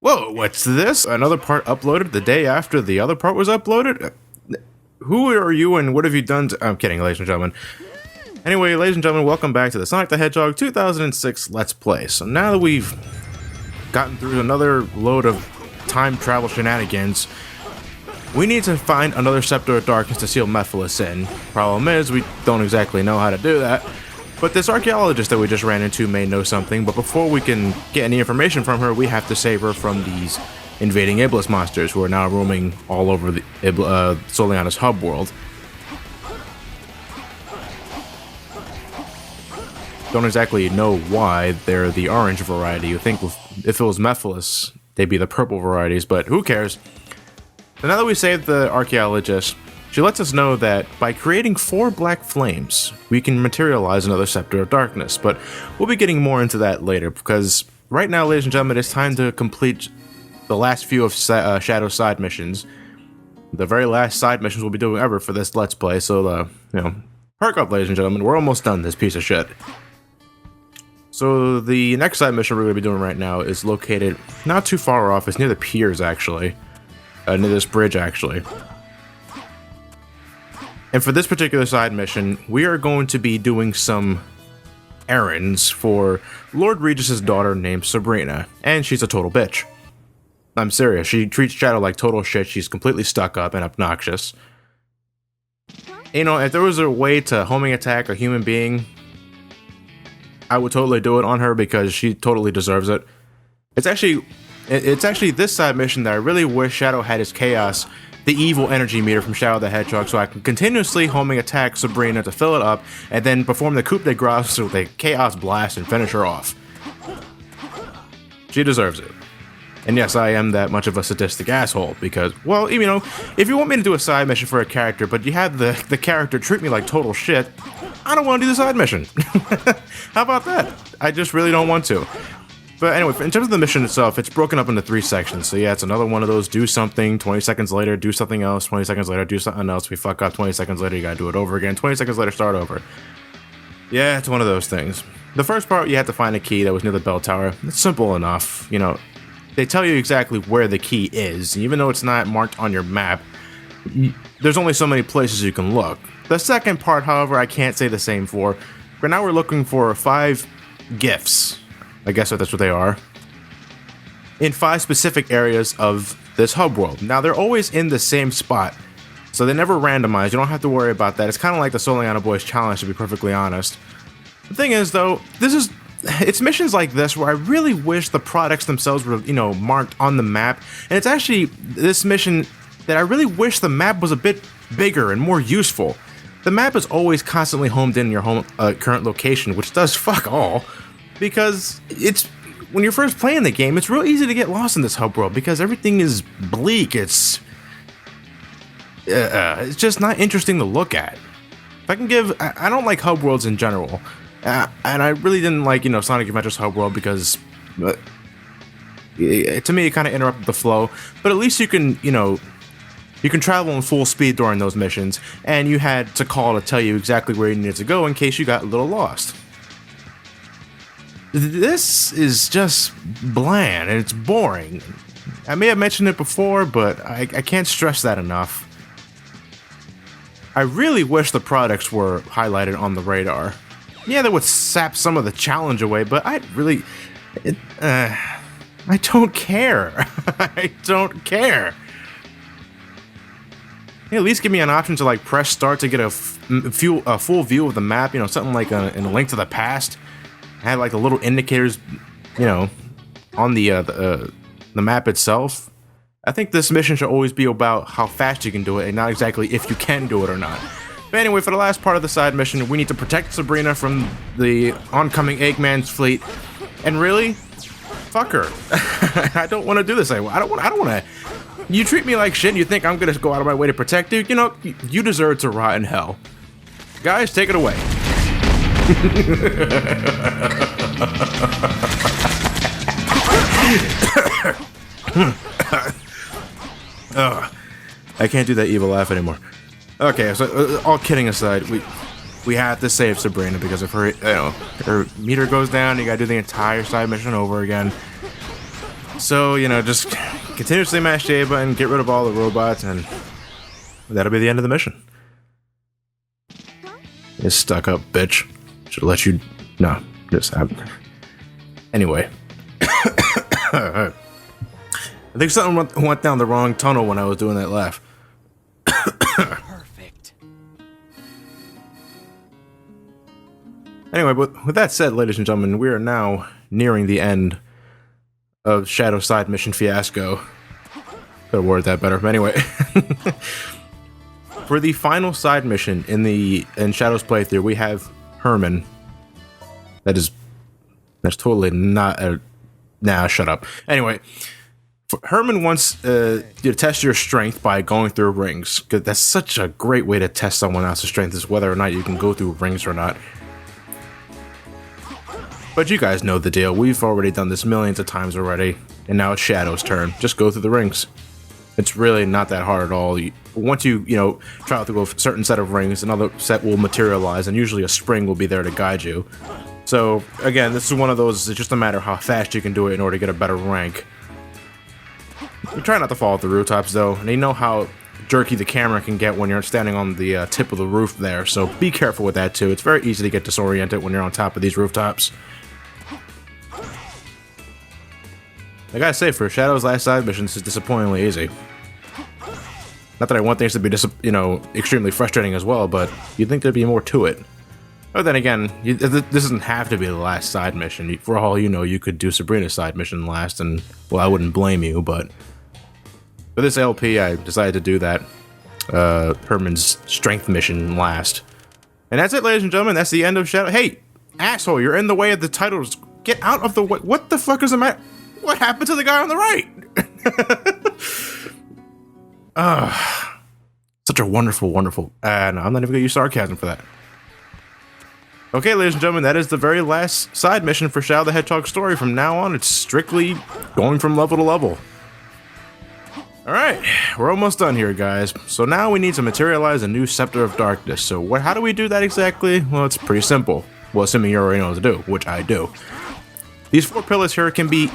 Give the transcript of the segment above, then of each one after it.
Whoa, what's this? Another part uploaded the day after the other part was uploaded? Who are you and what have you done to— I'm kidding, ladies and gentlemen. Anyway, ladies and gentlemen, welcome back to the Sonic the Hedgehog 2006 Let's Play. So now that we've gotten through another load of time travel shenanigans, we need to find another Scepter of Darkness to seal Mephiles in. Problem is, we don't exactly know how to do that. But this archaeologist that we just ran into may know something, but before we can get any information from her, we have to save her from these invading Iblis monsters who are now roaming all over the Soliana's hub world. Don't exactly know why they're the orange variety. You think if it was Mephiles, they'd be the purple varieties, but who cares? So now that we saved the archaeologist, she lets us know that by creating 4 black flames, we can materialize another Scepter of Darkness, but we'll be getting more into that later, because right now, ladies and gentlemen, it's time to complete the last few of Shadow's side missions. The very last side missions we'll be doing ever for this Let's Play, so, perk up, ladies and gentlemen, we're almost done this piece of shit. So the next side mission we're going to be doing right now is located not too far off. It's near the piers, actually. Near this bridge, actually. And for this particular side mission, we are going to be doing some errands for Lord Regis's daughter named Sabrina. And she's a total bitch. I'm serious. She treats Shadow like total shit. She's completely stuck up and obnoxious. You know, if there was a way to homing attack a human being, I would totally do it on her because she totally deserves it. It's actually this side mission that I really wish Shadow had his chaos, the evil energy meter from Shadow the Hedgehog, so I can continuously homing attack Sabrina to fill it up, and then perform the coup de grace with a chaos blast and finish her off. She deserves it. And yes, I am that much of a sadistic asshole, because, well, you know, if you want me to do a side mission for a character, but you have the character treat me like total shit, I don't want to do the side mission. How about that? I just really don't want to. But anyway, in terms of the mission itself, it's broken up into 3 sections. So yeah, it's another one of those do something, 20 seconds later, do something else, 20 seconds later, do something else, we fuck up, 20 seconds later, you gotta do it over again, 20 seconds later, start over. Yeah, it's one of those things. The first part, you have to find a key that was near the bell tower. It's simple enough, you know. They tell you exactly where the key is, and even though it's not marked on your map, there's only so many places you can look. The second part, however, I can't say the same for. For now, we're looking for 5 gifts. I guess that's what they are. In 5 specific areas of this hub world. Now, they're always in the same spot, so they never randomize. You don't have to worry about that. It's kind of like the Soliana Boys challenge, to be perfectly honest. The thing is, though, it's missions like this where I really wish the products themselves were, you know, marked on the map. And it's actually this mission that I really wish the map was a bit bigger and more useful. The map is always constantly homed in your home current location, which does fuck all. Because it's, when you're first playing the game, it's real easy to get lost in this hub world because everything is bleak. It's just not interesting to look at. If I can give, I don't like hub worlds in general. And I really didn't like, you know, Sonic Adventure's hub world because to me it kind of interrupted the flow. But at least you can, you know, you can travel in full speed during those missions, and you had to call to tell you exactly where you needed to go in case you got a little lost. This is just bland and it's boring. I may have mentioned it before, but I can't stress that enough. I really wish the products were highlighted on the radar. Yeah, that would sap some of the challenge away, but I don't care. I don't care. At least give me an option to like press start to get a full view of the map, you know, something like in a Link to the Past. I had like the little indicators, you know, on the map itself. I think this mission should always be about how fast you can do it and not exactly if you can do it or not. But anyway, for the last part of the side mission, we need to protect Sabrina from the oncoming Eggman's fleet. And really, fuck her. I don't want to do this anymore. I don't want to. You treat me like shit and you think I'm going to go out of my way to protect you? You know, you deserve to rot in hell. Guys, take it away. I can't do that evil laugh anymore. Okay, so all kidding aside, we have to save Sabrina because if her meter goes down, you gotta do the entire side mission over again. So, you know, just continuously mash the A button, get rid of all the robots, and that'll be the end of the mission. You stuck up, bitch. Should let you... No, just have... Anyway. I think something went down the wrong tunnel when I was doing that laugh. Perfect. Anyway, but with that said, ladies and gentlemen, we are now nearing the end of Shadow Side Mission Fiasco. Could have worded that better, but anyway. For the final side mission in Shadow's playthrough, we have Herman. That's totally not a... Nah, shut up. Anyway, Herman wants you to test your strength by going through rings. Because that's such a great way to test someone else's strength, is whether or not you can go through rings or not. But you guys know the deal. We've already done this millions of times already. And now it's Shadow's turn. Just go through the rings. It's really not that hard at all. Once you try through a certain set of rings, another set will materialize, and usually a spring will be there to guide you. So, again, this is one of those, it's just a matter of how fast you can do it in order to get a better rank. You try not to fall off the rooftops, though, and you know how jerky the camera can get when you're standing on the tip of the roof there, so be careful with that, too. It's very easy to get disoriented when you're on top of these rooftops. I gotta say, for Shadow's last side mission, this is disappointingly easy. Not that I want things to be, extremely frustrating as well, but you'd think there'd be more to it. But then again, this doesn't have to be the last side mission. For all you know, you could do Sabrina's side mission last, and, well, I wouldn't blame you, but... For this LP, I decided to do that, Herman's strength mission last. And that's it, ladies and gentlemen, that's the end of Shadow... Hey, asshole, you're in the way of the titles. Get out of the way. What the fuck is the matter? What happened to the guy on the right? Such a wonderful, wonderful... no, I'm not even gonna use sarcasm for that. Okay, ladies and gentlemen, that is the very last side mission for Shadow the Hedgehog story. From now on, it's strictly going from level to level. Alright, we're almost done here, guys. So now we need to materialize a new Scepter of Darkness. So how do we do that exactly? Well, it's pretty simple. Well, assuming you already know what to do, which I do. These 4 pillars here can be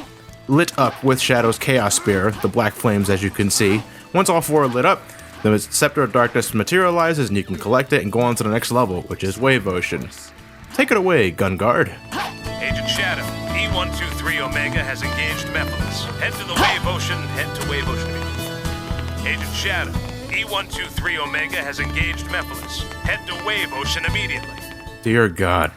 lit up with Shadow's Chaos Spear, the black flames as you can see. Once all 4 are lit up, the Scepter of Darkness materializes and you can collect it and go on to the next level, which is Wave Ocean. Take it away, Gun Guard. Agent Shadow, E123 Omega has engaged Mephiles. Head to the Wave Ocean, head to Wave Ocean. Agent Shadow, E123 Omega has engaged Mephiles. Head to Wave Ocean immediately. Dear God.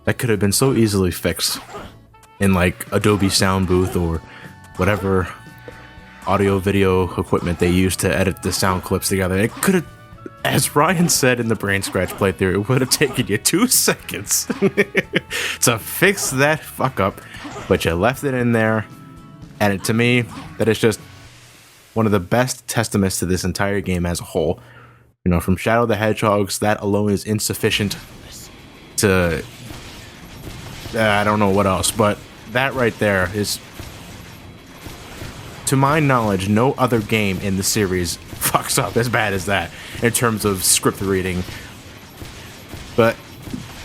That could have been so easily fixed in like Adobe Sound Booth or whatever audio video equipment they use to edit the sound clips together. It could have, as Ryan said in the Brain Scratch playthrough, it would have taken you 2 seconds to fix that fuck up, but you left it in there, and to me, that is just one of the best testaments to this entire game as a whole. You know, from Shadow the Hedgehogs, that alone is insufficient to... I don't know what else, but that right there is... To my knowledge, no other game in the series fucks up as bad as that in terms of script reading. But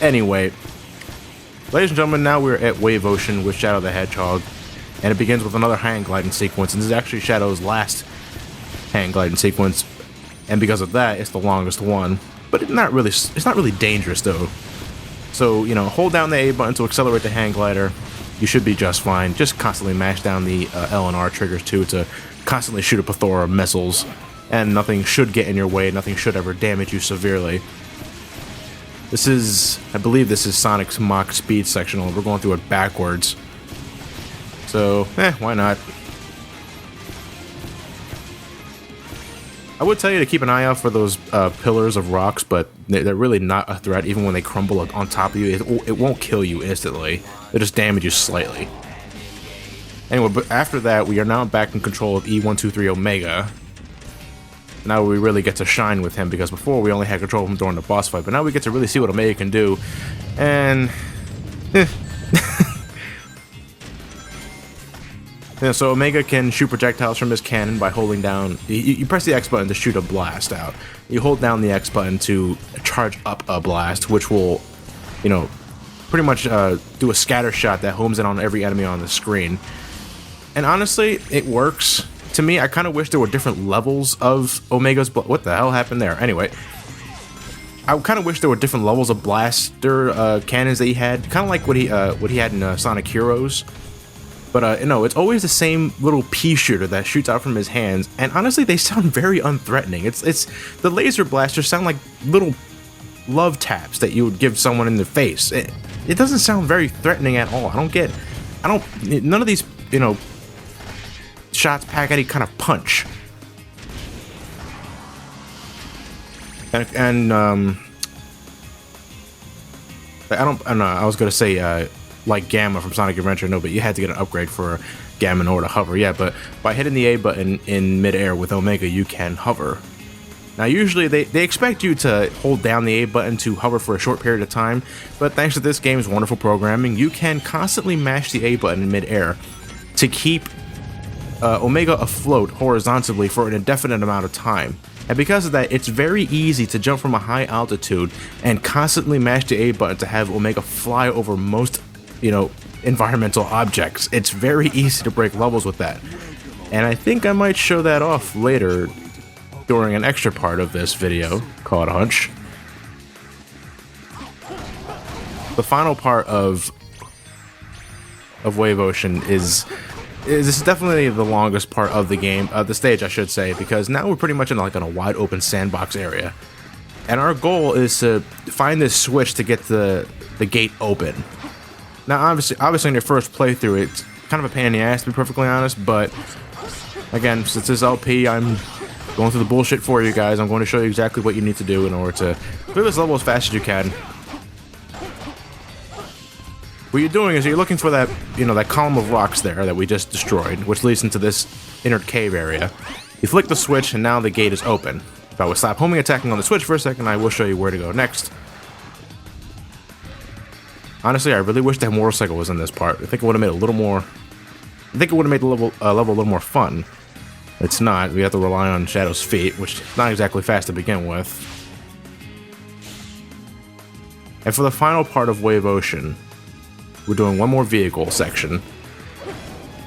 anyway, ladies and gentlemen, now we're at Wave Ocean with Shadow the Hedgehog, and it begins with another hang gliding sequence, and this is actually Shadow's last hang gliding sequence, and because of that, it's the longest one. But it's not really dangerous though. So, you know, hold down the A button to accelerate the hang glider. You should be just fine. Just constantly mash down the L and R triggers too to constantly shoot a plethora of missiles, and nothing should get in your way. Nothing should ever damage you severely. This is, I believe this is Sonic's Mach Speed sectional. We're going through it backwards. So, why not? I would tell you to keep an eye out for those pillars of rocks, but they're really not a threat. Even when they crumble on top of you, it won't kill you instantly. They'll just damage you slightly. Anyway, but after that, we are now back in control of E123 Omega. Now we really get to shine with him, because before we only had control of him during the boss fight, but now we get to really see what Omega can do. And... Yeah, so Omega can shoot projectiles from his cannon by holding down. You press the X button to shoot a blast out. You hold down the X button to charge up a blast, which will, you know, pretty much do a scatter shot that homes in on every enemy on the screen. And honestly, it works. To me, I kind of wish there were different levels of Omega's. What the hell happened there? Anyway, I kind of wish there were different levels of blaster cannons that he had, kind of like what he had in Sonic Heroes. But no, it's always the same little pea shooter that shoots out from his hands, and honestly, they sound very unthreatening. It's the laser blasters sound like little love taps that you would give someone in the face. It doesn't sound very threatening at all. None of these, you know, shots pack any kind of punch. And I was gonna say like Gamma from Sonic Adventure, no, but you had to get an upgrade for Gamma in order to hover. Yeah, but by hitting the A button in midair with Omega, you can hover. Now, usually they expect you to hold down the A button to hover for a short period of time, but thanks to this game's wonderful programming, you can constantly mash the A button in midair to keep Omega afloat horizontally for an indefinite amount of time. And because of that, it's very easy to jump from a high altitude and constantly mash the A button to have Omega fly over most, you know, environmental objects. It's very easy to break levels with that. And I think I might show that off later during an extra part of this video called Hunch. The final part of Wave Ocean is this is definitely the longest part of the game, the stage I should say, because now we're pretty much in like on a wide open sandbox area. And our goal is to find this switch to get the gate open. Now obviously in your first playthrough it's kind of a pain in the ass, to be perfectly honest, but again, since this LP, I'm going through the bullshit for you guys. I'm going to show you exactly what you need to do in order to clear this level as fast as you can. What you're doing is you're looking for that, you know, that column of rocks there that we just destroyed, which leads into this inner cave area. You flick the switch and now the gate is open. If I would stop homing attacking on the switch for a second, I will show you where to go next. Honestly, I really wish that motorcycle was in this part. I think it would have made a little more. I think it would have made the level a little more fun. It's not. We have to rely on Shadow's feet, which is not exactly fast to begin with. And for the final part of Wave Ocean, we're doing one more vehicle section.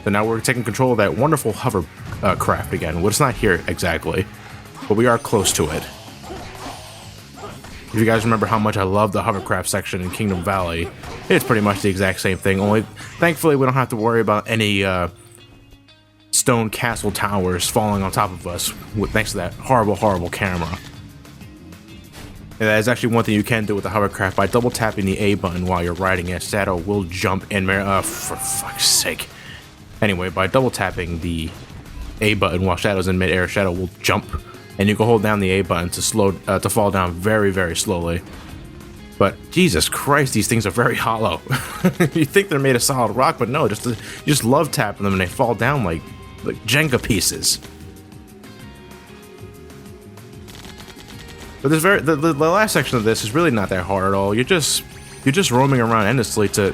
So now we're taking control of that wonderful hover craft again. Well, it's not here exactly, but we are close to it. If you guys remember how much I love the hovercraft section in Kingdom Valley, it's pretty much the exact same thing, only thankfully we don't have to worry about any stone castle towers falling on top of us thanks to that horrible, horrible camera. And that is actually one thing you can do with the hovercraft. By double tapping the A button while you're riding it, Shadow will jump in there. For fuck's sake. Anyway, by double tapping the A button while Shadow's in midair, Shadow will jump. And you can hold down the A button to fall down very, very slowly. But Jesus Christ, these things are very hollow. You think they're made of solid rock, but no, you just love tapping them and they fall down like Jenga pieces. But the last section of this is really not that hard at all. You're just roaming around endlessly you're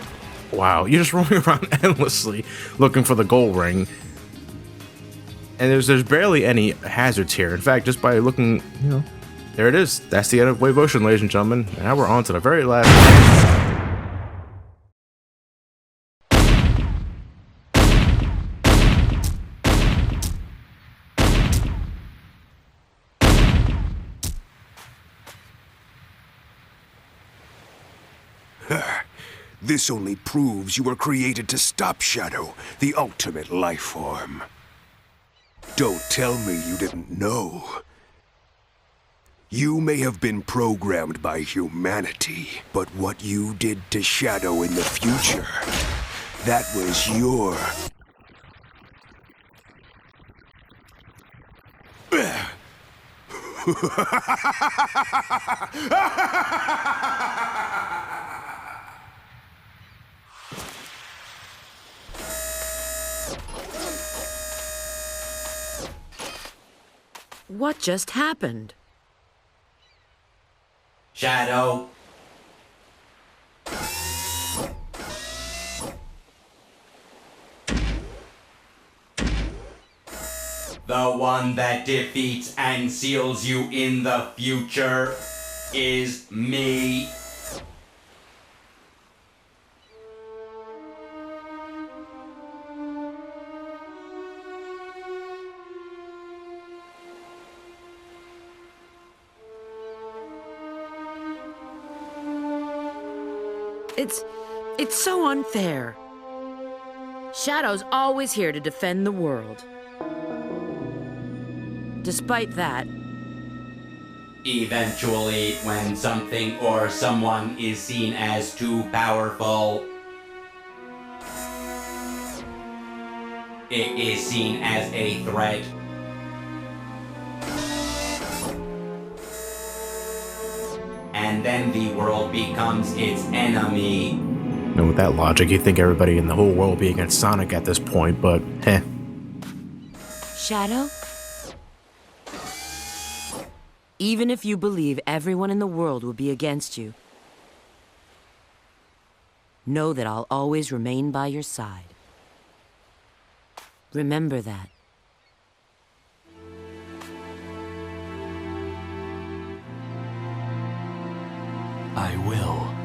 just roaming around endlessly looking for the gold ring. And there's barely any hazards here. In fact, just by looking, you know, there it is. That's the end of Wave Ocean, ladies and gentlemen. And now we're on to the very last. This only proves you were created to stop Shadow, the ultimate life form. Don't tell me you didn't know. You may have been programmed by humanity, but what you did to Shadow in the future, that was your... What just happened? Shadow. The one that defeats and seals you in the future is me. It's so unfair. Shadow's always here to defend the world. Despite that, Eventually, when something or someone is seen as too powerful, it is seen as a threat. And then the world becomes its enemy. And with that logic, you'd think everybody in the whole world would be against Sonic at this point, but heh. Shadow? Even if you believe everyone in the world will be against you, know that I'll always remain by your side. Remember that. I will.